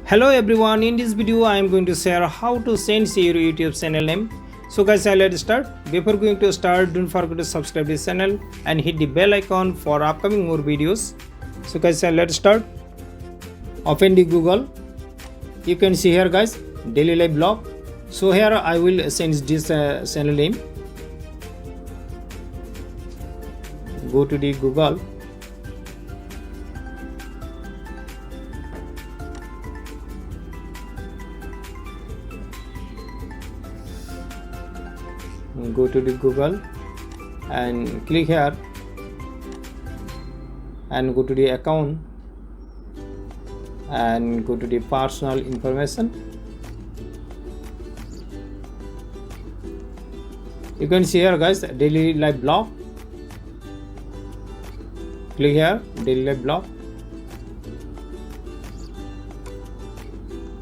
Hello everyone, in this video I am going to share how to change your YouTube channel name. So guys, let's start. Before going to start, don't forget to subscribe this channel and hit the bell icon for upcoming more videos. So guys, let's start. Open the Google. You can see here guys, daily life blog. So here I will change this channel name. Go to the Google. Go to the Google and click here and go to the account and go to the personal information. You can see here guys, daily life blog. Click here, daily life blog,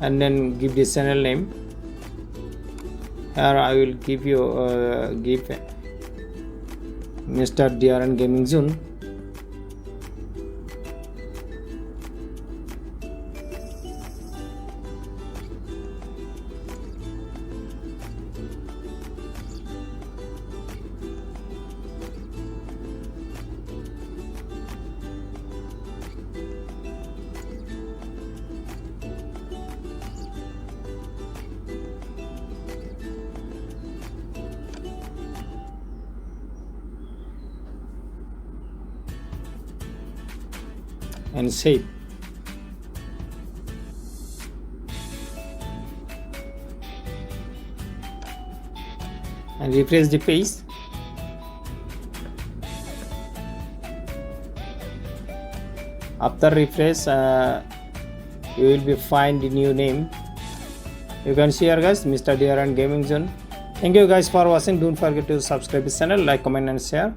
and then give the channel name. Here I will give you give Mr. Dhiren Gaming Zone. And save. And refresh the page. After refresh, you will be find the new name. You can see here guys, Mr. Dhiren Gaming Zone. Thank you guys for watching. Don't forget to subscribe this channel, like, comment and share.